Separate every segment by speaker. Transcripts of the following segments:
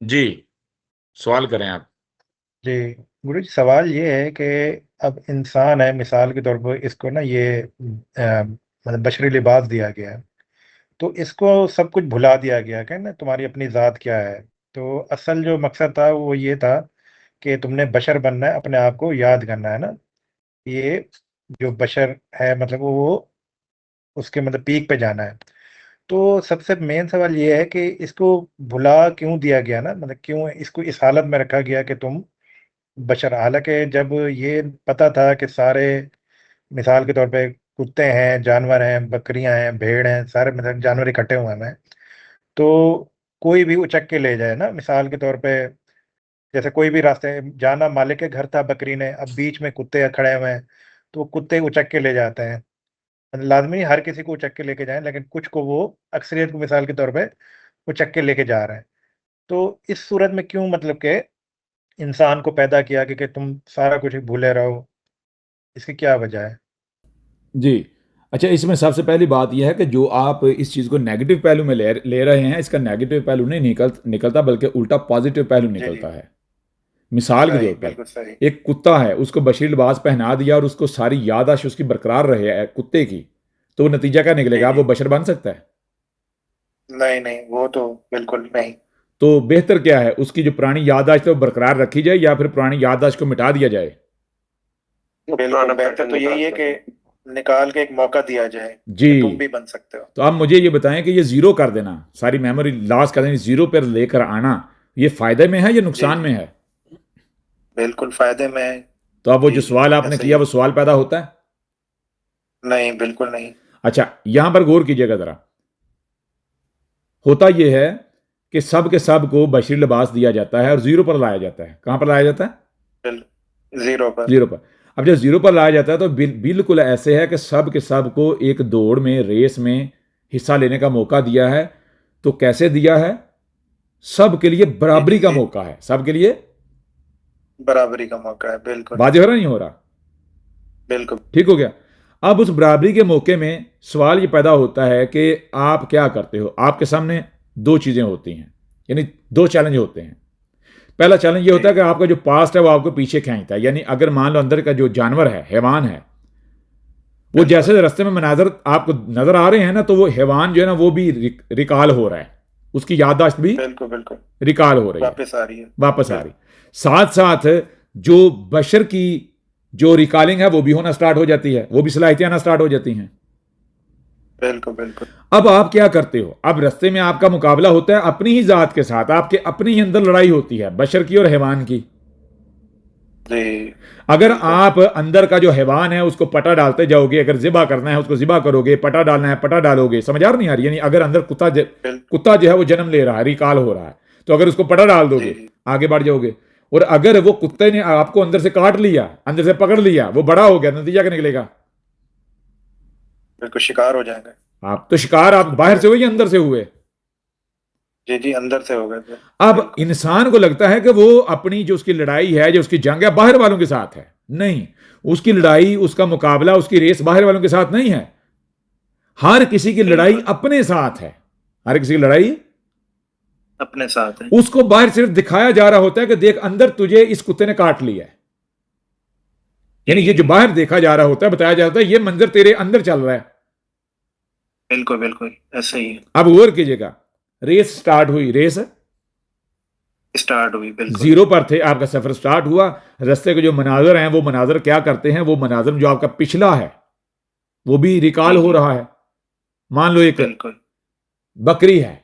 Speaker 1: जी, सवाल करें आप।
Speaker 2: जी, गुरु जी सवाल ये है कि अब इंसान है, मिसाल के तौर पर इसको ना ये मतलब बशरी लिबास दिया गया है, तो इसको सब कुछ भुला दिया गया है कि ना तुम्हारी अपनी ज़ात क्या है। तो असल जो मकसद था वो ये था कि तुमने बशर बनना है, अपने आप को याद करना है ना। ये जो बशर है मतलब वो उसके मतलब पीक पे जाना है। तो सबसे मेन सवाल ये है कि इसको भुला क्यों दिया गया ना, मतलब क्यों इसको इस हालत में रखा गया कि तुम बशर, हालाँकि जब ये पता था कि सारे मिसाल के तौर पे कुत्ते हैं, जानवर हैं, बकरियाँ हैं, भेड़ हैं, सारे मतलब जानवर इकट्ठे हुए हैं, तो कोई भी उचक के ले जाए ना, मिसाल के तौर पे जैसे कोई भी रास्ते जाना, मालिक के घर था बकरी ने, अब बीच में कुत्ते खड़े हुए हैं, तो कुत्ते उचक के ले जाते हैं। मतलब लाज़मी नहीं हर किसी को उचक के लेके जाएँ, लेकिन कुछ को वो अक्सरियत को मिसाल के तौर पे उचक के लेके जा रहे हैं। तो इस सूरत में क्यों मतलब के इंसान को पैदा किया कि तुम सारा कुछ ही भूले रहो, इसकी क्या वजह है?
Speaker 3: जी। अच्छा, इसमें सबसे पहली बात यह है कि जो आप इस चीज़ को नेगेटिव पहलू में ले रहे हैं, इसका नेगेटिव पहलू नहीं निकलता, बल्कि उल्टा पॉजिटिव पहलू
Speaker 2: जी, जी।
Speaker 3: निकलता है। मिसाल के
Speaker 2: सही,
Speaker 3: तौर पर
Speaker 2: बिल्कुल सही।
Speaker 3: एक कुत्ता है, उसको बशीर लिबास पहना दिया और उसको सारी याददाश्त उसकी बरकरार रहे है कुत्ते की, तो नतीजा क्या
Speaker 2: जी,
Speaker 3: निकलेगा?
Speaker 2: जी।
Speaker 3: वो बशर बन सकता है?
Speaker 2: नहीं, नहीं, वो तो बिल्कुल नहीं।
Speaker 3: तो बेहतर क्या है, उसकी जो पुरानी याददाश्त है वो बरकरार रखी जाए या फिर पुरानी याददाश्त को मिटा दिया जाए?
Speaker 2: बिल्कुल, बेहतर तो यही है कि निकाल के एक मौका दिया जाए
Speaker 3: जी।
Speaker 2: कि तुम भी बन सकते हो।
Speaker 3: तो आप मुझे ये बताएं कि ये जीरो कर देना, सारी मेमोरी लॉस कर देना, जीरो पर लेकर आना, ये फायदे में है या
Speaker 2: जी,
Speaker 3: नुकसान
Speaker 2: जी।
Speaker 3: में है?
Speaker 2: बिल्कुल फ़ायदे में है।
Speaker 3: तो अब वो
Speaker 2: जी,
Speaker 3: जो
Speaker 2: जी,
Speaker 3: सवाल आपने
Speaker 2: ऐसा ही
Speaker 3: किया,
Speaker 2: है।
Speaker 3: वो सवाल पैदा होता है।
Speaker 2: नहीं, बिल्कुल नहीं।
Speaker 3: अच्छा, यहां पर गौर कीजिएगा जरा। होता यह है कि सब के सब को बशीर लिबास दिया जाता है और जीरो पर लाया जाता है। कहां पर लाया जाता है?
Speaker 2: बिल ज़ीरो पर।
Speaker 3: जीरो पर। अब जब जीरो पर लाया जाता है तो बिल्कुल ऐसे है कि सब के सब को एक दौड़ में, रेस में हिस्सा लेने का मौका दिया है। तो कैसे दिया है? सब के लिए
Speaker 2: जी,
Speaker 3: बराबरी
Speaker 2: जी,
Speaker 3: का
Speaker 2: जी।
Speaker 3: मौका है, सब के लिए।
Speaker 2: बराबरी का मौका है, बिल्कुल।
Speaker 3: वाजे हो रहा नहीं हो रहा?
Speaker 2: बिल्कुल।
Speaker 3: ठीक हो गया। अब उस बराबरी के मौके में सवाल ये पैदा होता है कि आप क्या करते हो। आपके सामने दो चीजें होती हैं, यानी दो चैलेंज होते हैं। पहला चैलेंज ये
Speaker 2: जी,
Speaker 3: होता है कि आपका जो पास्ट है वो आपको पीछे खींचता है, यानी अगर मान लो अंदर का जो जानवर है, हैवान है, वो
Speaker 2: बिल्कुल।
Speaker 3: जैसे रास्ते में मनाजर आपको नजर आ रहे हैं ना, तो वो हैवान जो है ना वो भी रिकॉल हो रहा है, उसकी याददाश्त भी
Speaker 2: बिल्कुल, बिल्कुल।
Speaker 3: रिकॉल हो रही है,
Speaker 2: वापस आ रही है।
Speaker 3: वापस आ
Speaker 2: बिल
Speaker 3: रही। साथ साथ जो बशर की जो रिकॉलिंग है वो भी होना स्टार्ट हो जाती है, वो भी सलाहियतें आना स्टार्ट हो जाती हैं।
Speaker 2: बिल्कुल, बिल्कुल।
Speaker 3: अब आप क्या करते हो? अब रास्ते में आपका मुकाबला होता है अपनी ही जात के साथ, आपके अपने ही अंदर लड़ाई होती है, बशर की और हैवान की।
Speaker 2: जी,
Speaker 3: अगर
Speaker 2: बिल्कुल।
Speaker 3: आप अंदर का जो हैवान है उसको पटा डालते जाओगे, अगर जिबा करना है उसको जिबा करोगे, पटा डालना है पटा डालोगे, समझ आ रही नहीं आ रही? यानी अगर अंदर
Speaker 2: बिल
Speaker 3: कुत्ता जो है वो जन्म ले रहा है, रिकॉल हो रहा है, तो अगर उसको पटा डाल
Speaker 2: जी,
Speaker 3: दोगे
Speaker 2: जी।
Speaker 3: आगे बढ़ जाओगे। और अगर वो कुत्ते ने आपको अंदर से काट लिया, अंदर से पकड़ लिया, वो बड़ा हो गया, नतीजा क्या निकलेगा?
Speaker 2: बिल्कुल शिकार हो जाएँगे।
Speaker 3: आप तो शिकार, आप
Speaker 2: कुत्ते
Speaker 3: बाहर
Speaker 2: का।
Speaker 3: से हुए या अंदर से हुए?
Speaker 2: जी, जी, अंदर से हो गए थे।
Speaker 3: अब
Speaker 2: बिल्कुल।
Speaker 3: इंसान को लगता है कि वो अपनी जो उसकी लड़ाई है, जो उसकी जंग है, बाहर वालों के साथ है। नहीं, उसकी लड़ाई, उसका मुकाबला, उसकी रेस बाहर वालों के साथ नहीं है। हर किसी की लड़ाई
Speaker 2: बिल्कुल,
Speaker 3: अपने साथ है। हर किसी की लड़ाई
Speaker 2: अपने साथ है।
Speaker 3: उसको बाहर सिर्फ दिखाया जा रहा होता है कि देख अंदर तुझे इस कुत्ते ने काट लिया है। यानी ये जो
Speaker 2: जी,
Speaker 3: बाहर देखा जा रहा होता है, बताया जाता है, ये मंजर तेरे अंदर चल रहा है।
Speaker 2: बिल्कुल, बिल्कुल, ऐसा ही है।
Speaker 3: अब गौर कीजिएगा, रेस स्टार्ट हुई, रेस
Speaker 2: स्टार्ट हुई, बिल्कुल।
Speaker 3: जीरो पर थे, आपका सफर स्टार्ट हुआ। रास्ते के जो मनाजर हैं वो मनाजर क्या करते हैं? वो मनाजर जो आपका पिछला है वो भी रिकॉल
Speaker 2: जी,
Speaker 3: हो
Speaker 2: जी,
Speaker 3: रहा है। मान लो एक
Speaker 2: बिल्कुल।
Speaker 3: बकरी है,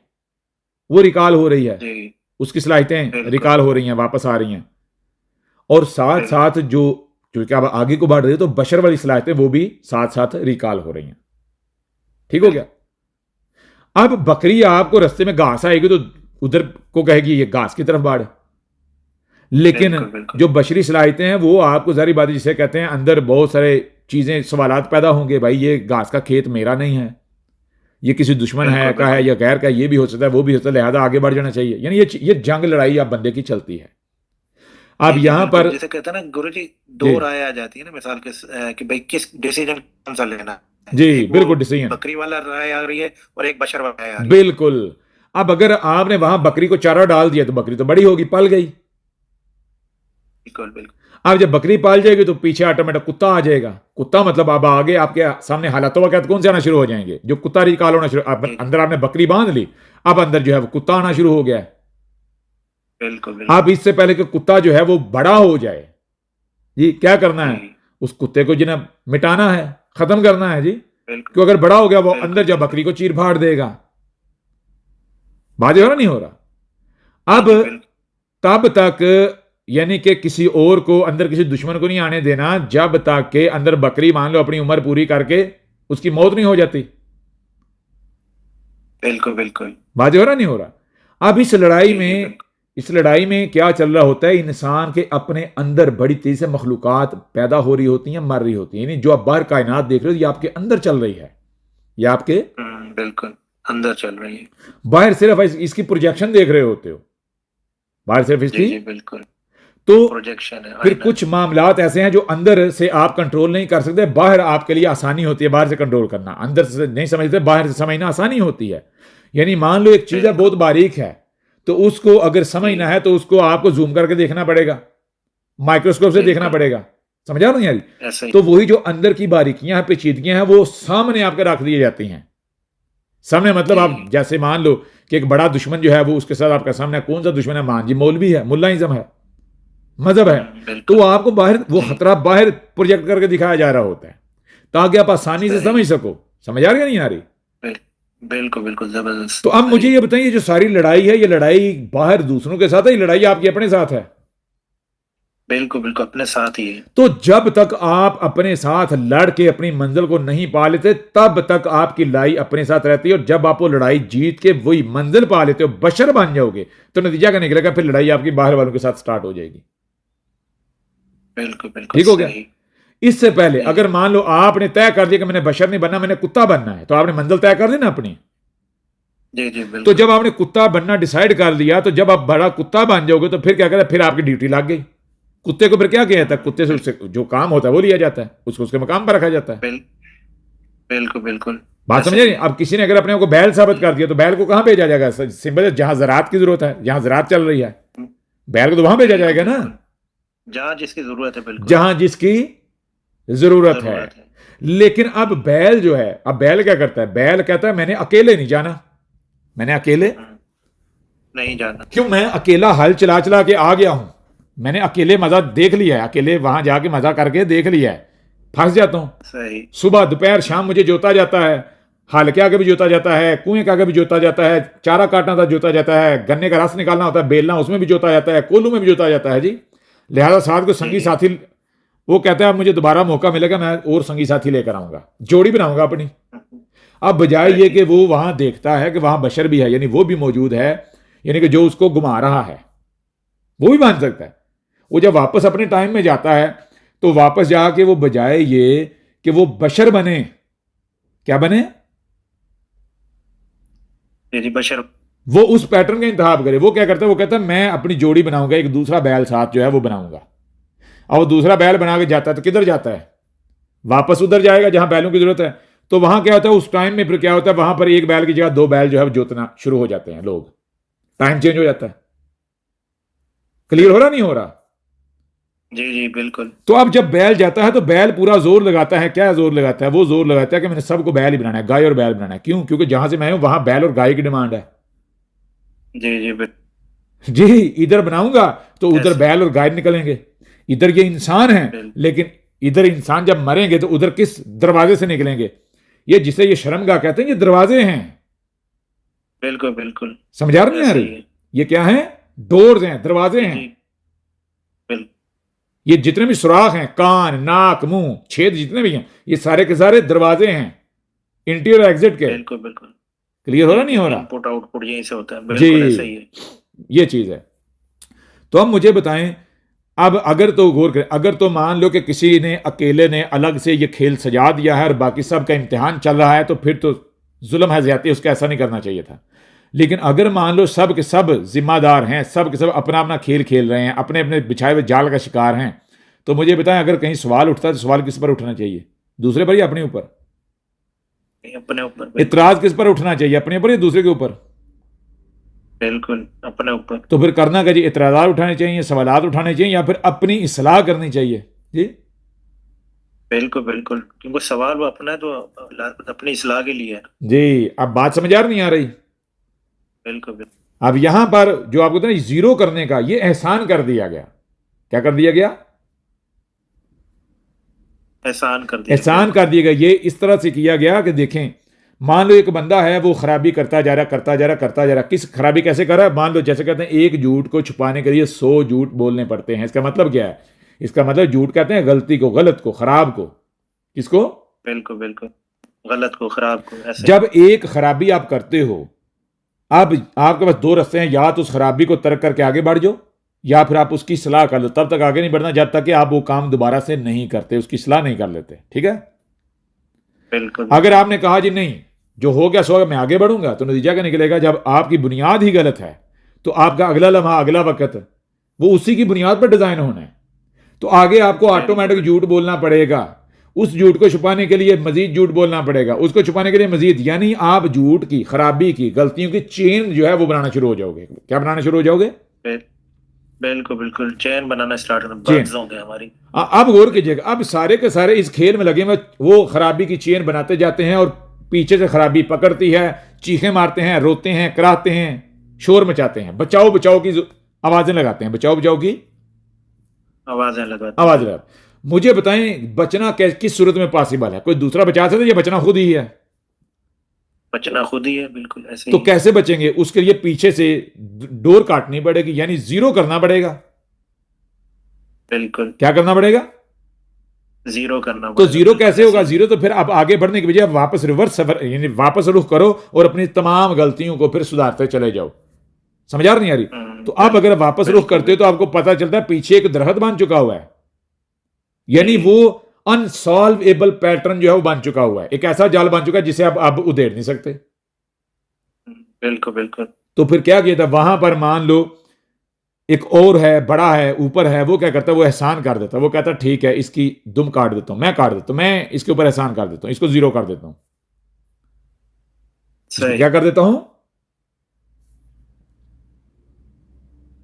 Speaker 3: वो रिकॉल हो रही है,
Speaker 2: जी,
Speaker 3: उसकी सलाहितें
Speaker 2: बिल्कुल,
Speaker 3: रिकॉल हो रही हैं, वापस आ रही हैं। और साथ
Speaker 2: बिल्कुल।
Speaker 3: साथ जो, क्योंकि आप आगे को बढ़ रहे हो तो बशर वाली सलाहितें वो भी साथ साथ रिकॉल हो रही हैं। ठीक हो
Speaker 2: बिल
Speaker 3: गया? अब बकरी आपको रास्ते में घास आएगी तो उधर को कहेगी ये घास की तरफ बढ़। लेकिन
Speaker 2: बिल्कुल, बिल्कुल।
Speaker 3: जो बशरी सलाहितें हैं वो आपको जारी बात है, जिसे कहते हैं अंदर बहुत सारे चीजें, सवालात पैदा होंगे, भाई ये घास का खेत मेरा नहीं है, ये किसी दुश्मन है
Speaker 2: बिल्कुल,
Speaker 3: का है
Speaker 2: बिल्कुल।
Speaker 3: या गैर का, ये भी हो सकता है, वो भी हो सकता है, लिहाजा आगे बढ़ जाना चाहिए। यानी ये जंग लड़ाई आप बंदे की चलती है। अब
Speaker 2: जी, जी,
Speaker 3: यहां
Speaker 2: बिल्कुल।
Speaker 3: पर
Speaker 2: जैसे कहते हैं ना गुरुजी,
Speaker 3: जी,
Speaker 2: 2 राय आ जाती है ना मिसाल के कि भाई किस डिसीजन कौन-सा लेना है।
Speaker 3: जी,
Speaker 2: एक वो
Speaker 3: बिल्कुल डिसीजन,
Speaker 2: बकरी वाला राय आ रही है और एक बशर वाला राय आ रही है।
Speaker 3: बिल्कुल। अब अगर आपने वहां बकरी को चारा डाल दिया तो बकरी तो बड़ी होगी, पल गई।
Speaker 4: बिल्कुल बिल्कुल।
Speaker 3: अब जब बकरी पाल जाएगी तो पीछे ऑटोमेटिक कुत्ता आ जाएगा। कुत्ता मतलब अब आगे आपके सामने हालात वक़्त कौन से आना शुरू हो जाएंगे, जो कुत्ता रिकॉल होना शुरू। अंदर आपने बकरी बांध ली, अब अंदर जो है वो कुत्ता आना शुरू हो गया है।
Speaker 4: बिल्कुल बिल्कुल।
Speaker 3: अब इससे पहले कि कुत्ता जो है वो बड़ा हो जाए जी, क्या करना है,
Speaker 4: जी,
Speaker 3: उस कुत्ते को जिन्हें मिटाना है, खत्म करना है जी।
Speaker 4: बिल्कुल
Speaker 3: क्यों, अगर बड़ा हो गया वो
Speaker 4: बिल्कुल,
Speaker 3: अंदर जब बकरी को चीर फाड़ देगा। बात हो रहा नहीं हो रहा। अब
Speaker 4: बिल्कुल
Speaker 3: तब तक यानी कि किसी और को अंदर, किसी दुश्मन को नहीं आने देना जब तक के अंदर बकरी मान लो अपनी उम्र पूरी करके उसकी मौत नहीं हो जाती।
Speaker 4: बिल्कुल बिल्कुल।
Speaker 3: बात हो रहा नहीं हो रहा। अब इस लड़ाई
Speaker 4: जी, जी,
Speaker 3: में
Speaker 4: बिल्कुल।
Speaker 3: इस लड़ाई में क्या चल रहा होता है, इंसान के अपने अंदर बड़ी तेजी से मखलूकात पैदा हो रही होती हैं, मर रही होती हैं। यानी जो आप बाहर कायनात देख रहे हो ये आपके अंदर चल रही है, ये आपके
Speaker 4: बिल्कुल अंदर चल रही है।
Speaker 3: बाहर सिर्फ इसकी प्रोजेक्शन देख रहे होते हो, बाहर सिर्फ
Speaker 4: जी
Speaker 3: इसकी।
Speaker 4: जी बिल्कुल,
Speaker 3: तो
Speaker 4: प्रोजेक्शन है,
Speaker 3: फिर
Speaker 4: आईना
Speaker 3: कुछ मामलात ऐसे हैं जो अंदर से आप कंट्रोल नहीं कर सकते, बाहर आपके लिए आसानी होती है बाहर से कंट्रोल करना। अंदर से नहीं समझते, बाहर से समझना आसानी होती है। यानी मान लो एक चीज है बहुत बारीक है, तो उसको अगर समझना है तो उसको आपको जूम करके देखना पड़ेगा, माइक्रोस्कोप से देखना पड़ेगा। समझा नहीं यार।
Speaker 4: ऐसा ही।
Speaker 3: तो वही जो अंदर की बारीकियां पेचीदगियां हैं वो सामने आपके रख दी जाती हैं। सामने मतलब आप जैसे मान लो कि एक बड़ा दुश्मन जो है वो उसके साथ आपका सामने, कौन सा दुश्मन है, मान जी मौलवी है, मुल्लाइज्म है, मजहब है,
Speaker 4: बिल्कुल
Speaker 3: तो आपको बाहर वो खतरा बाहर प्रोजेक्ट करके दिखाया जा रहा होता है ताकि आप आसानी से समझ सको। समझ आ रही है नहीं आ रही।
Speaker 4: बिल्कुल बिल्कुल जबरदस्त।
Speaker 3: तो अब मुझे ये बताइए, जो सारी लड़ाई है ये लड़ाई बाहर दूसरों के साथ है, ये लड़ाई आपकी अपने साथ है।
Speaker 4: बिल्कुल बिल्कुल अपने साथ ही है।
Speaker 3: तो जब तक आप अपने साथ लड़ के अपनी मंजिल को नहीं पा लेते तब तक आपकी लड़ाई अपने साथ रहती है, और जब आप वो लड़ाई जीत के वही मंजिल पा लेते हो, बशर बन जाओगे, तो नतीजा क्या निकलेगा, फिर लड़ाई आपकी बाहर वालों के साथ स्टार्ट हो जाएगी।
Speaker 4: बिल्कुल बिल्कुल
Speaker 3: ठीक हो गया। इससे पहले अगर मान लो आपने तय कर दिया कि मैंने बशर नहीं बनना, मैंने कुत्ता बनना है, तो आपने मंजिल तय कर दी ना अपनी।
Speaker 4: जी जी बिल्कुल।
Speaker 3: तो जब आपने कुत्ता बनना डिसाइड कर लिया, तो जब आप बड़ा कुत्ता बन जाओगे तो फिर क्या करें, फिर आपकी ड्यूटी लग गई। कुत्ते को फिर क्या किया जाता है, कुत्ते से उससे जो काम होता है वो लिया जाता है, उसको उसके मकाम पर रखा जाता है।
Speaker 4: बिल्कुल बिल्कुल।
Speaker 3: बात समझे नहीं। अब किसी ने अगर अपने को बैल साबित कर दिया तो बैल को कहां भेजा जाएगा, सिंपल है, जहां ज़राअत की जरूरत है, जहां ज़राअत चल रही है, बैल को तो वहां भेजा जाएगा ना
Speaker 4: जहां जिसकी जरूरत है। बिल्कुल
Speaker 3: जहां जिसकी जरूरत है। लेकिन अब बैल जो है, अब बैल क्या करता है, बैल कहता है मैंने अकेले नहीं जाना, मैंने अकेले
Speaker 4: नहीं जाना।
Speaker 3: क्यों, मैं अकेला हल चला चला के आ गया हूं, मैंने अकेले मजा देख लिया है, अकेले वहां जाके मजा करके देख लिया है, फंस जाता हूं।
Speaker 4: सही।
Speaker 3: सुबह दोपहर शाम मुझे जोता जाता है, हल के आगे भी जोता जाता है, कुएं के आगे भी जोता जाता है, चारा काटना था जोता जाता है, गन्ने का रस निकालना होता है, बेलना उसमें भी जोता जाता है, कोल्हू में भी जोता जाता है जी। लिहाजा साथ को संगी साथी, वो कहता है अब मुझे दोबारा मौका मिलेगा मैं और संगी साथी लेकर आऊंगा, जोड़ी बनाऊंगा अपनी। अब बजाय ये कि वो वहां देखता है कि वहां बशर भी है, यानी वो भी मौजूद है, यानी कि जो उसको घुमा रहा है वो भी मान सकता है। वो जब वापस अपने टाइम में जाता है तो वापस जाके वो बजाय ये कि वो बशर बने, क्या बने,
Speaker 4: जी बशर,
Speaker 3: वो उस पैटर्न का इंतखाब करे। वो क्या करता है, वो कहता है मैं अपनी जोड़ी बनाऊंगा, एक दूसरा बैल साथ जो है वो बनाऊंगा। और वो दूसरा बैल बना के जाता है तो किधर जाता है, वापस उधर जाएगा जहां बैलों की जरूरत है। तो वहां क्या होता है, उस टाइम में फिर क्या होता है, वहां पर एक बैल की जगह दो बैल जो है जोतना शुरू हो जाते हैं लोग, टाइम चेंज हो जाता है। क्लियर हो रहा नहीं हो रहा।
Speaker 4: जी जी बिल्कुल।
Speaker 3: तो अब जब बैल जाता है तो बैल पूरा जोर लगाता है, क्या जोर लगाता है, वो जोर लगाता है कि मैंने सबको बैल ही बनाना है, गाय और बैल बनाना है। क्यों, क्योंकि जहां से मैं हूं वहां बैल और गाय की डिमांड है।
Speaker 4: जी जी
Speaker 3: जी, इधर बनाऊंगा तो उधर बैल और गाय निकलेंगे, इधर ये इंसान है, लेकिन इधर इंसान जब मरेंगे तो उधर किस दरवाजे से निकलेंगे, ये जिसे ये शर्मगाह कहते हैं, ये दरवाजे हैं।
Speaker 4: बिल्कुल बिल्कुल।
Speaker 3: समझा रहे हैं यार, ये क्या है, डोर्स हैं, दरवाजे हैं। ये जितने भी सुराख हैं, कान नाक मुंह छेद जितने भी हैं, ये सारे के सारे दरवाजे हैं इंटीरियर एग्जिट के।
Speaker 4: बिल्कुल बिल्कुल।
Speaker 3: क्लियर हो रहा नहीं हो रहा।
Speaker 4: इनपुट आउटपुट यहीं से होता है। बिल्कुल ऐसा ही है,
Speaker 3: ये चीज है। तो अब मुझे बताएं, अब अगर तो गौर करें, अगर तो मान लो कि किसी ने अकेले ने अलग से ये खेल सजा दिया है और बाकी सब का इम्तिहान चल रहा है, तो फिर तो जुल्म है, ज्यादती, उसका ऐसा नहीं करना चाहिए था। लेकिन अगर मान लो सब के सब जिम्मेदार हैं, सब के सब अपना अपना खेल खेल रहे हैं, अपने अपने बिछाए हुए जाल का शिकार हैं, तो मुझे बताएं अगर कहीं सवाल उठता है तो सवाल किस पर उठना चाहिए, दूसरे पर या अपने ऊपर?
Speaker 4: अपने ऊपर।
Speaker 3: इतराज किस पर उठना चाहिए, अपने ऊपर या दूसरे के ऊपर?
Speaker 4: बिल्कुल अपने ऊपर।
Speaker 3: तो फिर करना क्या जी, इतराज़ात उठाने चाहिए, सवालात उठाने चाहिए, या फिर अपनी इस्लाह करनी चाहिए जी।
Speaker 4: बिल्कुल बिल्कुल, क्योंकि सवाल वो अपना है तो अपनी इस्लाह के लिए है।
Speaker 3: जी, अब बात समझ आ रही नहीं आ रही?
Speaker 4: बिल्कुल बिल्कुल,
Speaker 3: अब यहां पर जो आपको ना जीरो करने का, ये एहसान कर दिया गया। क्या कर दिया गया?
Speaker 4: एहसान कर दिया।
Speaker 3: एहसान कर दिया गया। ये इस तरह से किया गया कि देखें, मान लो एक बंदा है, वो खराबी करता जा रहा, करता जा रहा, करता जा रहा। किस खराबी कैसे कर रहा है? मान लो जैसे कहते हैं एक झूठ को छुपाने के लिए 100 झूठ बोलने पड़ते हैं। इसका मतलब क्या है? इसका मतलब झूठ कहते हैं गलती को, गलत को, खराब को। किसको?
Speaker 4: बिल्कुल बिल्कुल, गलत को, खराब को, ऐसे।
Speaker 3: जब एक खराबी आप करते हो, अब आपके पास दो रास्ते हैं, या तो उस खराबी को तर्क करके आगे बढ़ जाओ, या फिर आप उसकी सलाह कर लो। तब तक आगे नहीं बढ़ना जब तक कि आप वो काम दोबारा से नहीं करते, उसकी सलाह नहीं कर लेते। ठीक है?
Speaker 4: बिल्कुल,
Speaker 3: अगर आपने कहा जी नहीं, जो हो गया सो गया, मैं आगे बढ़ूंगा, तो नतीजा क्या निकलेगा? जब आपकी बुनियाद ही गलत है, तो आपका अगला लम्हा, अगला वक्त, वो उसी की बुनियाद पर डिजाइन होना है। तो आगे आपको ऑटोमेटिक झूठ बोलना पड़ेगा। उस झूठ को छुपाने के लिए मजीद झूठ बोलना पड़ेगा, उसको छुपाने के लिए मजीद, यानी आप झूठ की, खराबी की, गलतियों की चेन जो है वो बनाना शुरू हो जाओगे। क्या बनाना शुरू हो जाओगे?
Speaker 4: बिल्कुल बिल्कुल, चेन बनाना स्टार्ट
Speaker 3: चेन।
Speaker 4: होंगे हमारी।
Speaker 3: अब गौर कीजिएगा, अब सारे के सारे इस खेल में लगे हुए, वो खराबी की चेन बनाते जाते हैं, और पीछे से खराबी पकड़ती है, चीखें मारते हैं, रोते हैं, कराहते हैं, शोर मचाते हैं, बचाओ बचाओ की आवाजें लगाते हैं, बचाओ बचाओ की
Speaker 4: आवाजें लगाते
Speaker 3: आवाज लगा। मुझे बताएं, बचना किस सूरत में पॉसिबल है? कोई दूसरा बचा सकता है या बचना खुद ही है?
Speaker 4: बचना खुद ही है, बिल्कुल ऐसे
Speaker 3: तो
Speaker 4: ही।
Speaker 3: कैसे बचेंगे? उसके लिए पीछे से डोर काटनी पड़ेगी, यानी जीरो करना पड़ेगा।
Speaker 4: बिल्कुल,
Speaker 3: क्या करना पड़ेगा?
Speaker 4: जीरो करना
Speaker 3: तो
Speaker 4: पड़ेगा,
Speaker 3: जीरो
Speaker 4: बिल्कुल
Speaker 3: कैसे होगा?
Speaker 4: ऐसे ही।
Speaker 3: जीरो तो फिर अब आगे बढ़ने की बजाय अब वापस रिवर्स सफर, यानी वापस रुख करो और अपनी तमाम गलतियों को फिर सुधारते चले जाओ। समझ आ नहीं आ रही? तो अब अगर वापस रुख
Speaker 4: बिल्कुल,
Speaker 3: करते हो तो आपको पता चलता है पीछे एक दरख्त बन चुका हुआ है, यानी
Speaker 4: जी।
Speaker 3: वो अनसॉल्वेबल पैटर्न जो है वो बन चुका हुआ है, एक ऐसा जाल बन चुका है जिसे आप अब उधेड़ नहीं सकते।
Speaker 4: बिल्कुल बिल्कुल,
Speaker 3: तो फिर क्या किया था वहां पर? मान लो एक और है, बड़ा है, ऊपर है, वो क्या करता है? वो एहसान कर देता है। वो कहता है ठीक है, इसकी दुम काट देता हूं, मैं काट देता हूं, मैं इसके ऊपर एहसान कर देता हूं, इसको जीरो कर देता हूं, इसको
Speaker 4: सही।
Speaker 3: क्या कर देता हूं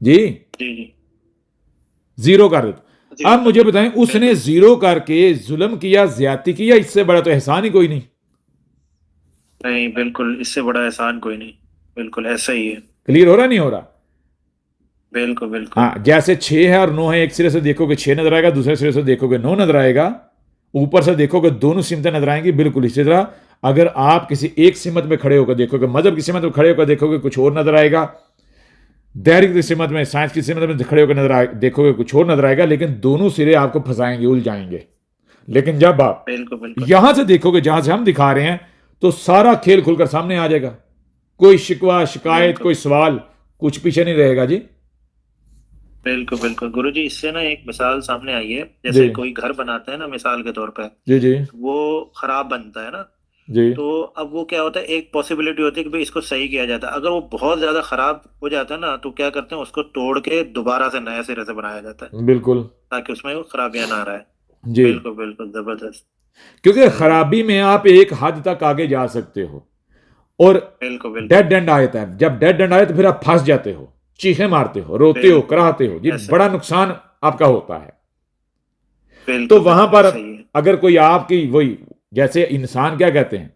Speaker 3: जी?
Speaker 4: जी जी
Speaker 3: जीरो कर देता हूं।
Speaker 4: जी,
Speaker 3: अब मुझे बताएं, उसने जीरो करके जुल्म किया, ज्यादती किया, इससे बड़ा तो एहसान ही कोई नहीं।
Speaker 4: नहीं, बिल्कुल इससे बड़ा एहसान कोई नहीं, बिल्कुल ऐसा ही है।
Speaker 3: क्लियर हो रहा नहीं हो रहा?
Speaker 4: बिल्कुल बिल्कुल,
Speaker 3: हाँ, जैसे 6 है और 9 है, एक सिरे से देखोगे 6 नजर आएगा, दूसरे सिरे से देखोगे 9 नजर आएगा, ऊपर से देखोगे दोनों सिमतें नजर आएंगी। बिल्कुल इसी तरह अगर आप किसी एक सिमत में खड़े होकर देखोगे, मजहब की सिमत में खड़े होकर देखोगे, कुछ और नजर आएगा। दैरिक की सिमत में, साइंस की सिमत में खड़े होकर देखोगे, कुछ और नजर आएगा। लेकिन दोनों सिरे आपको फंसाएंगे, उलझाएंगे। लेकिन जब आप
Speaker 4: बिल्कुल बिल्कुल,
Speaker 3: यहां से देखोगे, जहां से हम दिखा रहे हैं, तो सारा खेल खुलकर सामने आ जाएगा। कोई शिकवा, शिकायत,
Speaker 4: बिल्कुल।
Speaker 3: कोई सवाल, कुछ पीछे नहीं रहेगा जी।
Speaker 4: बिल्कुल बिल्कुल गुरुजी, इससे ना एक मिसाल सामने आई है।
Speaker 3: जी
Speaker 4: जैसे कोई घर बनाते हैं ना, मिसाल के तौर पे,
Speaker 3: जी जी
Speaker 4: वो खराब बनता है ना,
Speaker 3: जी
Speaker 4: तो अब वो क्या होता है, एक पॉसिबिलिटी होती है कि भाई इसको सही किया जाता है। अगर वो बहुत ज्यादा खराब हो जाता है ना, तो क्या करते हैं, उसको तोड़ के दोबारा से नए सिरे से बनाया जाता है,
Speaker 3: बिल्कुल
Speaker 4: ताकि उसमें वो खराबियां ना रहे।
Speaker 3: जी।
Speaker 4: बिल्कुल बिल्कुल, जबरदस्त।
Speaker 3: क्योंकि
Speaker 4: सही है।
Speaker 3: खराबी में आप एक हद तक आगे जा सकते हो, और
Speaker 4: बिल्कुल बिल्कुल,
Speaker 3: डेड एंड आता है। जब डेड एंड आए तो फिर आप फंस जाते हो, चीखें मारते हो, रोते हो,
Speaker 4: बिल्कुल
Speaker 3: कराहते हो जी,
Speaker 4: ऐसे,
Speaker 3: बड़ा नुकसान आपका होता है। तो
Speaker 4: बिल्कुल
Speaker 3: वहां
Speaker 4: बिल्कुल
Speaker 3: पर
Speaker 4: सही है।
Speaker 3: अगर कोई आपकी वही, जैसे इंसान क्या कहते हैं,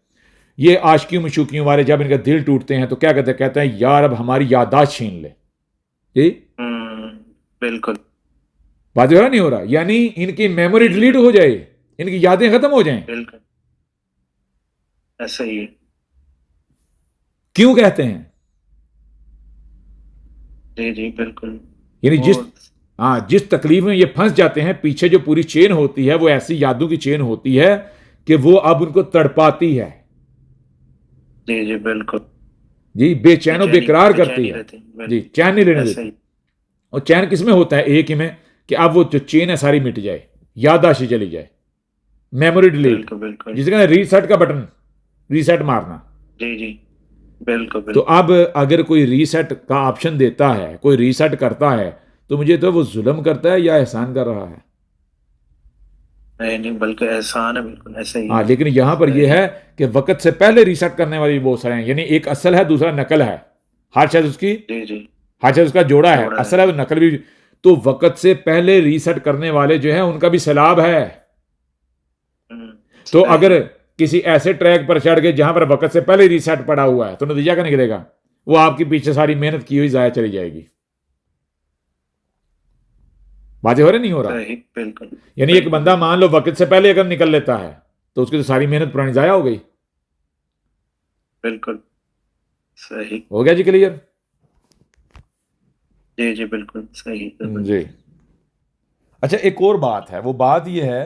Speaker 3: ये आशिकियों मशूकियों वाले जब इनका दिल टूटते हैं तो क्या कहते हैं? कहते हैं यार अब हमारी याददाश्त छीन ले जी।
Speaker 4: हम्म, बिल्कुल।
Speaker 3: बात हो रहा नहीं हो रहा? यानी इनकी मेमोरी
Speaker 4: जी जी,
Speaker 3: डिलीट हो जाए, इनकी यादें खत्म हो जाएं।
Speaker 4: बिल्कुल ऐसा ही है।
Speaker 3: क्यों कहते हैं?
Speaker 4: जी जी, बिल्कुल।
Speaker 3: यानी
Speaker 4: वो
Speaker 3: जिस तकलीफ में ये फंस जाते हैं, पीछे जो पूरी चेन होती है वो ऐसी यादों की चेन होती है कि वो अब उनको तड़पाती है
Speaker 4: जी जी, बिल्कुल।
Speaker 3: जी, बेचैनो बेकरार करती
Speaker 4: बेचैनी
Speaker 3: है
Speaker 4: रहती,
Speaker 3: जी, चैन नहीं लेने
Speaker 4: ऐसा
Speaker 3: देती।
Speaker 4: ही।
Speaker 3: और चैन किसमें होता है? एक ही में, कि अब वो जो चेन है सारी मिट जाए, याददाश्त चली जाए, मेमोरी डिलीट,
Speaker 4: बिल्कुल बिल्कुल,
Speaker 3: जिसे कहते हैं रीसेट का बटन, रीसेट मारना।
Speaker 4: जी जी, बिल्कुल
Speaker 3: तो
Speaker 4: बिल्कुल।
Speaker 3: अब अगर कोई रीसेट का ऑप्शन देता है, कोई रीसेट करता है, तो मुझे तो वो जुल्म करता है या एहसान कर रहा है?
Speaker 4: नहीं नहीं, बल्कि एहसान है, बिल्कुल ऐसा ही
Speaker 3: हाँ,
Speaker 4: है।
Speaker 3: लेकिन यहां पर यह है कि वक्त से पहले रीसेट करने वाली बहुत सारे हैं, यानी एक असल है, दूसरा नकल है। हाथ शायद उसकी
Speaker 4: जी जी
Speaker 3: हाथ शायद उसका जोड़ा है,
Speaker 4: जोड़ा है।
Speaker 3: असल है वो नकल भी। तो वक्त से पहले रीसेट करने वाले जो है उनका भी सैलाब है। तो
Speaker 4: सही।
Speaker 3: अगर किसी ऐसे ट्रैक पर चढ़ गए जहां पर वक्त से पहले रीसेट पड़ा हुआ है तो नतीजा क्या निकलेगा? वो आपकी पीछे सारी मेहनत की हुई जाया चली जाएगी। बातें हो रही नहीं हो रहा?
Speaker 4: सही, बिल्कुल।
Speaker 3: यानी एक बंदा मान लो वक्त से पहले अगर निकल लेता है तो उसकी तो सारी मेहनत पुरानी जाया हो गई।
Speaker 4: बिल्कुल सही।
Speaker 3: हो गया जी क्लियर?
Speaker 4: जी जी बिल्कुल सही, बिल्कुल।
Speaker 3: जी। अच्छा, एक और बात है, वो बात यह है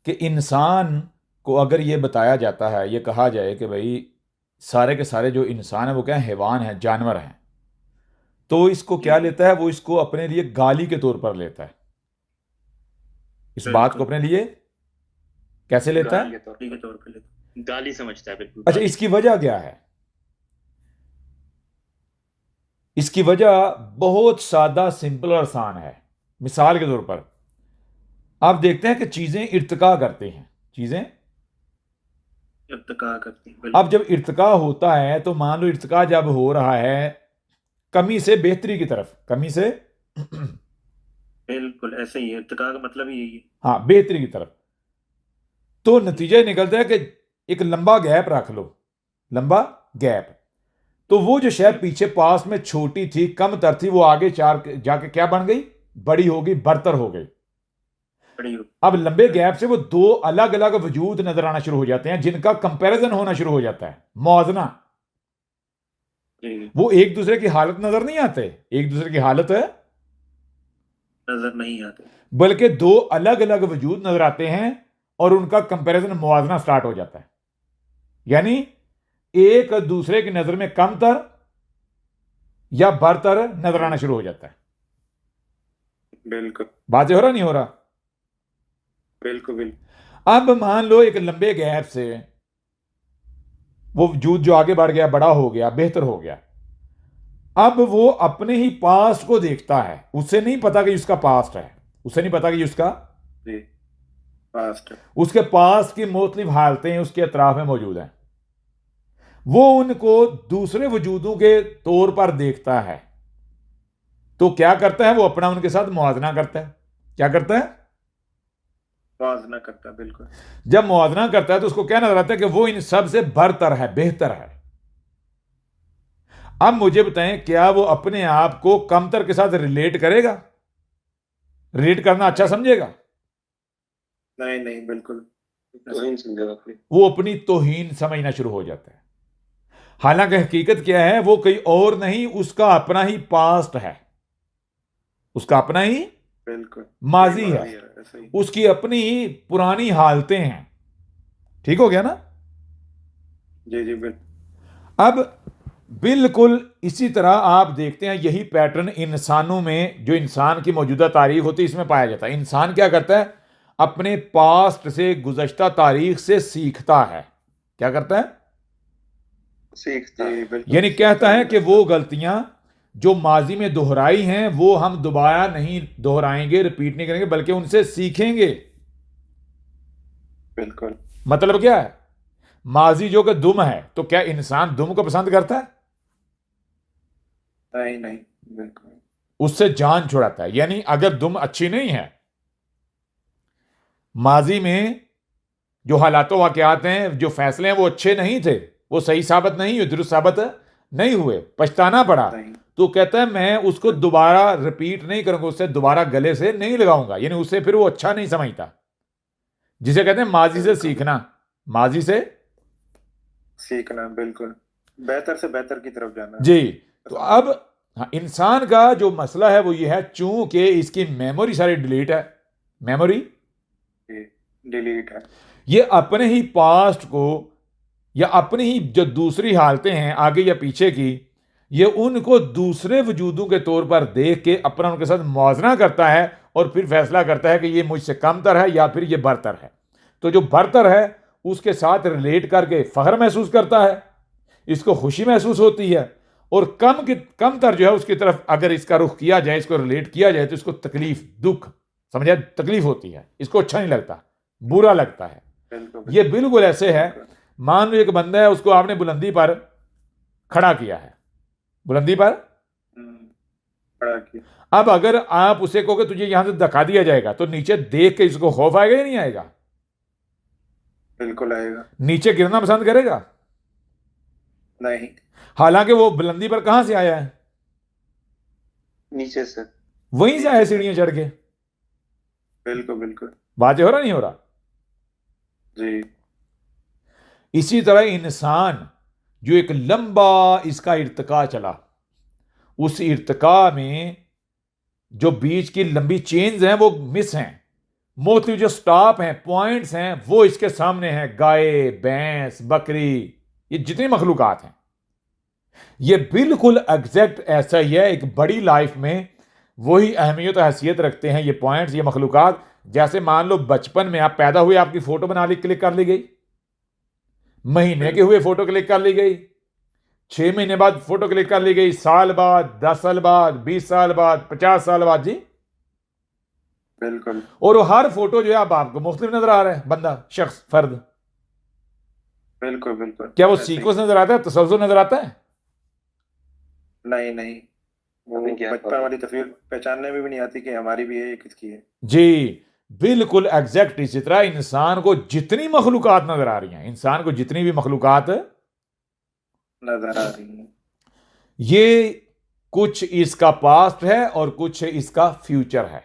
Speaker 3: कि इंसान को अगर ये बताया जाता है, ये कहा जाए कि भाई सारे के सारे जो इंसान है वो क्या है, हैवान है, जानवर हैं, तो इसको क्या लेता है वो? इसको अपने लिए गाली के तौर पर लेता है। इस बात को अपने लिए कैसे लेता है?
Speaker 4: गाली के तौर पे लेता है।
Speaker 5: गाली समझता है, बिल्कुल।
Speaker 3: अच्छा, इसकी वजह क्या है? इसकी वजह बहुत सादा, सिंपल और आसान है। मिसाल के तौर पर आप देखते हैं कि चीजें इर्तिका करती हैं, चीजें
Speaker 4: इर्तिका करती है, बिल्कुल।
Speaker 3: अब जब इर्तिका होता है तो मान लो इर्तिका जब हो रहा है कमी से बेहतरी की तरफ, कमी से
Speaker 4: बिल्कुल ऐसे ही है, इर्तिका का मतलब ही यही है।
Speaker 3: हाँ, बेहतरी की तरफ, तो नतीजा ये निकलता है कि एक लंबा गैप रख लो, लंबा गैप, तो वो जो शायद पीछे पास में छोटी थी, कम तर थी, वो आगे चार जाके क्या बन गई? बड़ी हो गई, बरतर हो गई।
Speaker 4: बड़ी हो।
Speaker 3: अब लंबे गैप से वो दो अलग अलग वजूद नजर आना शुरू हो जाते हैं जिनका कंपैरिजन होना शुरू हो जाता है, मौजना।
Speaker 4: जी,
Speaker 3: वो एक दूसरे की हालत नजर नहीं आते, एक दूसरे की हालत है
Speaker 4: नजर नहीं आते,
Speaker 3: बल्कि दो अलग अलग वजूद नजर आते हैं और उनका कंपैरिजन, मुआवजना स्टार्ट हो जाता है। यानी एक दूसरे की नजर में कमतर या बरतर नजर आना शुरू हो जाता है।
Speaker 4: बिल्कुल
Speaker 3: बातें हो रहा नहीं हो रहा?
Speaker 4: बिल्कुल बिल्कुल।
Speaker 3: अब मान लो एक लंबे गैप से वो वजूद जो आगे बढ़ गया, बड़ा हो गया, बेहतर हो गया, अब वो अपने ही पास्ट को देखता है, उसे नहीं पता कि उसका पास्ट है, उसे नहीं पता कि उसका
Speaker 4: जी, पास्ट है।
Speaker 3: उसके पास की मुख्तलिफ हालतें उसके अतराफ में मौजूद हैं। वो उनको दूसरे वजूदों के तौर पर देखता है, तो क्या करता है? वो अपना उनके साथ मुआवजना करता है। क्या करता है?
Speaker 4: मुआवजा करता है, बिल्कुल।
Speaker 3: जब मुआवजना करता है तो उसको क्या नजर आता है कि वो इन सब से बरतर है, बेहतर है। अब मुझे बताएं, क्या वो अपने आप को कमतर के साथ रिलेट करेगा? रिलेट करना अच्छा समझेगा?
Speaker 4: नहीं नहीं, बिल्कुल
Speaker 3: वो अपनी तौहीन समझना शुरू हो जाता है। हालांकि हकीकत क्या है, वो कोई और नहीं, उसका अपना ही पास्ट है, उसका अपना ही
Speaker 4: बिल्कुल
Speaker 3: माजी
Speaker 4: माजी
Speaker 3: है,
Speaker 4: ऐसे ही।
Speaker 3: उसकी अपनी ही पुरानी हालतें हैं। ठीक हो गया ना?
Speaker 4: जी जी बिल्कुल।
Speaker 3: अब बिल्कुल इसी तरह आप देखते हैं यही पैटर्न इंसानों में, जो इंसान की मौजूदा तारीख होती है इसमें पाया जाता है। इंसान क्या करता है? अपने पास्ट से, गुज़श्ता तारीख से सीखता है। क्या करता है?
Speaker 4: सीखता है, बिल्कुल।
Speaker 3: यानी कहता है कि वो गलतियां जो माजी में दोहराई हैं वो हम दोबारा नहीं दोहराएंगे, रिपीट नहीं करेंगे, बल्कि उनसे सीखेंगे।
Speaker 4: बिल्कुल
Speaker 3: मतलब क्या है? माजी जो कि दुम है, तो क्या इंसान दुम को पसंद करता है?
Speaker 4: नहीं नहीं, बिल्कुल।
Speaker 3: उससे जान छुड़ाता है। यानी अगर दुम अच्छी नहीं है, माजी में जो हालात वाकयात हैं, जो फैसले हैं वो अच्छे नहीं थे, वो सही साबित नहीं हुए, दुरुस्त साबित नहीं हुए, पछताना पड़ा,
Speaker 4: नहीं,
Speaker 3: तो कहता है मैं उसको दोबारा रिपीट नहीं करूंगा, उससे दोबारा गले से नहीं लगाऊंगा। यानी उससे फिर वो अच्छा नहीं समझता, जिसे कहते हैं माजी से सीखना, माजी से
Speaker 4: सीखना, बिल्कुल। बेहतर से बेहतर की तरफ जाना।
Speaker 3: जी। तो अब हाँ, इंसान का जो मसला है वो ये है, चूंकि इसकी मेमोरी सारी डिलीट है, मेमोरी
Speaker 4: डिलीट है,
Speaker 3: ये अपने ही पास्ट को या अपनी ही जो दूसरी हालतें हैं आगे या पीछे की, ये उनको दूसरे वजूदों के तौर पर देख के अपना उनके साथ मुआवजना करता है और फिर फैसला करता है कि ये मुझसे कमतर है या फिर ये बरतर है। तो जो बरतर है उसके साथ रिलेट करके फख्र महसूस करता है, इसको खुशी महसूस होती है, और कमतर जो है उसकी तरफ अगर इसका रुख किया जाए, इसको रिलेट किया जाए, तो इसको तकलीफ, दुख, समझा, तकलीफ होती है, इसको अच्छा नहीं लगता, बुरा लगता है।
Speaker 4: बिल्कुल।
Speaker 3: ये बिल्कुल ऐसे है, मान लो एक बंदा है, उसको आपने बुलंदी पर खड़ा किया है, बुलंदी पर।
Speaker 2: खड़ा किया।
Speaker 3: अब अगर आप उसे कहोगे तुझे यहां से धक्का दिया जाएगा तो नीचे देख के इसको खौफ आएगा या नहीं आएगा?
Speaker 2: बिल्कुल आएगा।
Speaker 3: नीचे गिरना पसंद करेगा?
Speaker 2: नहीं,
Speaker 3: हालांकि वो बुलंदी पर कहां से आया है?
Speaker 2: नीचे से।
Speaker 3: वहीं से आया सीढ़ियां चढ़ के।
Speaker 2: बिल्कुल बिल्कुल
Speaker 3: बातें हो रहा नहीं हो रहा?
Speaker 2: जी।
Speaker 3: इसी तरह इंसान जो एक लंबा इसका इर्तिका चला, उस इर्तिका में जो बीच की लंबी चेन्स हैं वो मिस हैं, मोटिव जो स्टॉप हैं, पॉइंट्स हैं, वो इसके सामने हैं। गाय, भैंस, बकरी, ये जितनी मखलूकात हैं, ये बिल्कुल एग्जैक्ट ऐसा ही है। एक बड़ी लाइफ में वही अहमियत और हैसियत रखते हैं ये पॉइंट्स, ये मखलूकात। जैसे मान लो बचपन में आप पैदा हुए, आपकी फोटो बना ली, क्लिक कर ली गई, महीने के हुए फोटो क्लिक कर ली गई, 6 महीने बाद फोटो क्लिक कर ली गई, साल बाद, 10 साल बाद, 20 साल बाद, 50 साल बाद जी।
Speaker 2: बिल्कुल।
Speaker 3: और वो हर फोटो जो है अब आपको मुख्तलिफ नजर आ रहा है, बंदा, शख्स, फर्द।
Speaker 2: बिल्कुल बिल्कुल।
Speaker 3: क्या वो
Speaker 2: ऐसे ही।
Speaker 3: सीक्वेंस नजर आता है, तसलसल नजर आता है?
Speaker 2: नहीं नहीं, वो बचपन वाली तस्वीर पहचानने में भी नहीं आती कि हमारी भी है, ये किसकी है।
Speaker 3: जी बिल्कुल एग्जैक्ट। इसी तरह इंसान को जितनी मखलूकात नजर आ रही हैं, इंसान को जितनी भी मखलूकात
Speaker 2: नजर आ रही है,
Speaker 3: ये कुछ इसका पास्ट है और कुछ इसका फ्यूचर है।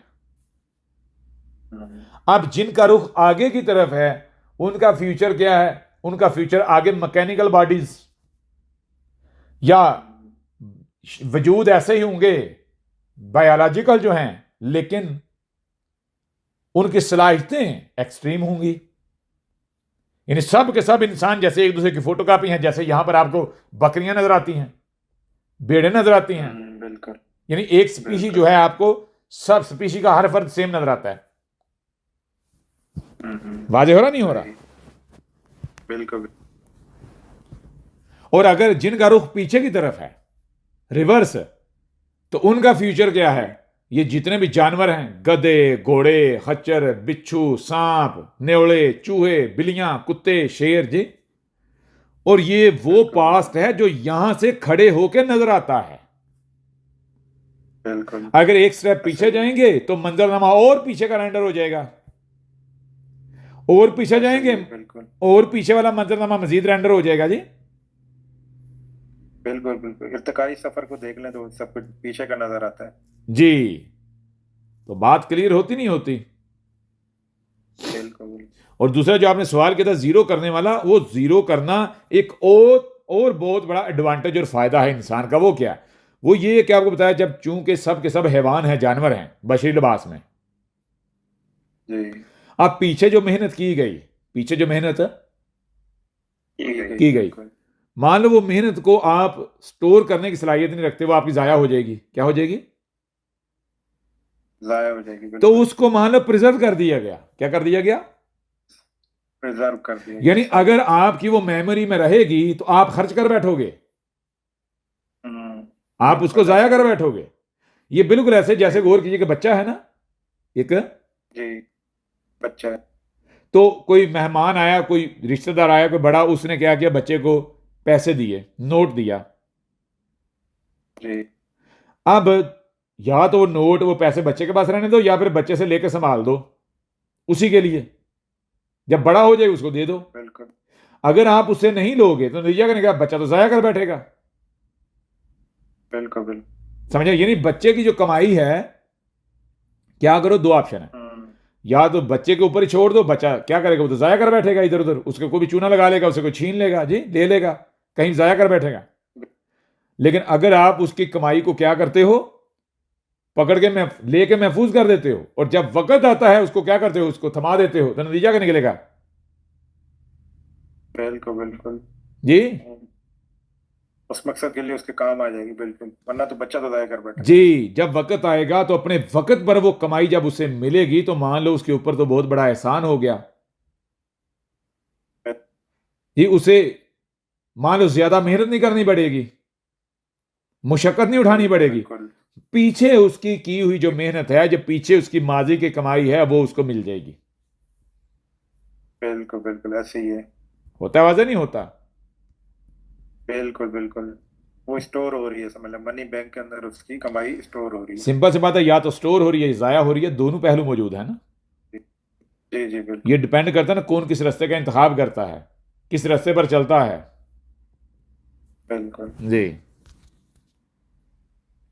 Speaker 3: अब जिनका रुख आगे की तरफ है, उनका फ्यूचर क्या है? उनका फ्यूचर आगे मैकेनिकल बॉडीज या वजूद ऐसे ही होंगे, बायोलॉजिकल जो हैं, लेकिन उनकी सलाहियतें एक्सट्रीम होंगी। यानी सब के सब इंसान जैसे एक दूसरे की फोटोकॉपी हैं। जैसे यहां पर आपको बकरियां नजर आती हैं, भेड़ें नजर आती हैं,
Speaker 2: बिल्कुल।
Speaker 3: यानी एक स्पीशी जो है, आपको सब स्पीशी का हर फर्द सेम नजर आता है। वाजे हो रहा नहीं हो रहा?
Speaker 2: बिल्कुल।
Speaker 3: और अगर जिनका रुख पीछे की तरफ है, रिवर्स, तो उनका फ्यूचर क्या है? ये जितने भी जानवर हैं, गधे, घोड़े, खच्चर, बिच्छू, सांप, नेवले, चूहे, बिल्लियां, कुत्ते, शेर जी। और ये वो पास्ट है जो यहां से खड़े होकर नजर आता है।
Speaker 2: बिल्कुल।
Speaker 3: अगर एक स्टेप पीछे जाएंगे तो मंजरनामा और पीछे का रेंडर हो जाएगा, और पीछे जाएंगे
Speaker 2: बिल्कुल
Speaker 3: और पीछे वाला मंजरनामा मजीद रेंडर हो जाएगा जी।
Speaker 2: बिल्कुल बिल्कुल। इर्तिकाई सफर को देख लें तो सब कुछ पीछे का नजर आता है
Speaker 3: जी। तो बात क्लियर होती नहीं होती?
Speaker 2: बिल्कुल।
Speaker 3: और दूसरा जो आपने सवाल किया था जीरो करने वाला, वो जीरो करना एक और बहुत बड़ा एडवांटेज और फायदा है इंसान का। वो क्या? वो ये कि आपको बताया, जब चूंकि सब के सब हैवान हैं, जानवर हैं बशरी लिबास में,
Speaker 2: जी।
Speaker 3: अब पीछे जो मेहनत की गई, पीछे जो मेहनत की गई, मान लो वो मेहनत को आप स्टोर करने की सलाहियत नहीं रखते, वो आपकी जाया हो जाएगी। क्या हो जाएगी?
Speaker 2: जाया हो जाएगी।
Speaker 3: तो उसको मान लो प्रिजर्व कर दिया गया। क्या कर दिया गया?
Speaker 2: प्रिजर्व कर दिया।
Speaker 3: यानी अगर आपकी वो मेमोरी में रहेगी तो आप खर्च कर बैठोगे, आप उसको जाया कर बैठोगे। ये बिल्कुल ऐसे जैसे गौर कीजिए कि बच्चा है ना, एक
Speaker 2: जी, बच्चा है।
Speaker 3: तो कोई मेहमान आया, कोई रिश्तेदार आया, कोई बड़ा, उसने क्या किया? बच्चे को पैसे दिए, नोट दिया।
Speaker 2: जी।
Speaker 3: अब या तो वो नोट, वो पैसे बच्चे के पास रहने दो, या फिर बच्चे से लेकर संभाल दो उसी के लिए, जब बड़ा हो जाए उसको दे दो।
Speaker 2: बिल्कुल।
Speaker 3: अगर आप उससे नहीं लोगे तो नतीजा क्या निकलेगा? बच्चा तो जाया कर बैठेगा।
Speaker 2: बिल्कुल बिल्कुल।
Speaker 3: समझे? यानी बच्चे की जो कमाई है, क्या करो, दो ऑप्शन है। या तो बच्चे के ऊपर ही छोड़ दो, बच्चा क्या करेगा? वो तो जाया कर बैठेगा इधर उधर, उसके कोई भी चूना लगा लेगा, उसे कोई छीन लेगा जी, ले लेगा, कहीं जाया कर बैठेगा। लेकिन अगर आप उसकी कमाई को क्या करते हो? पकड़ के लेके महफूज कर देते हो, और जब वक्त आता है उसको क्या करते हो? उसको थमा देते हो, तो नतीजा क्या निकलेगा?
Speaker 2: बिल्कुल बिल्कुल
Speaker 3: जी
Speaker 2: उस मकसद के लिए उसके काम आ जाएगी। बिल्कुल, वरना तो बच्चा तो जाया कर बैठा।
Speaker 3: जी। जब वक्त आएगा तो अपने वक्त पर वो कमाई जब उसे मिलेगी तो मान लो उसके ऊपर तो बहुत बड़ा एहसान हो गया जी। उसे मान लो ज्यादा मेहनत नहीं करनी पड़ेगी, मुशक्कत नहीं उठानी पड़ेगी।
Speaker 2: बिल्कुल
Speaker 3: पीछे उसकी की हुई जो मेहनत है, जो पीछे उसकी माजी की कमाई है, वो उसको मिल जाएगी।
Speaker 2: बिल्कुल बिल्कुल ऐसे ही है।
Speaker 3: होता है वाज़ेह नहीं होता?
Speaker 2: बिल्कुल बिल्कुल। वो स्टोर हो रही है, मतलब मनी बैंक के अंदर उसकी कमाई स्टोर हो रही है।
Speaker 3: सिंपल सी बात है, या तो स्टोर हो रही है, जाया हो रही है, दोनों पहलू मौजूद है ना।
Speaker 2: जी जी
Speaker 3: ये
Speaker 2: बिल्कुल
Speaker 3: डिपेंड करता है ना कौन किस रास्ते का इंतखाब करता है, किस रास्ते पर चलता है।
Speaker 2: बिल्कुल।
Speaker 3: जी।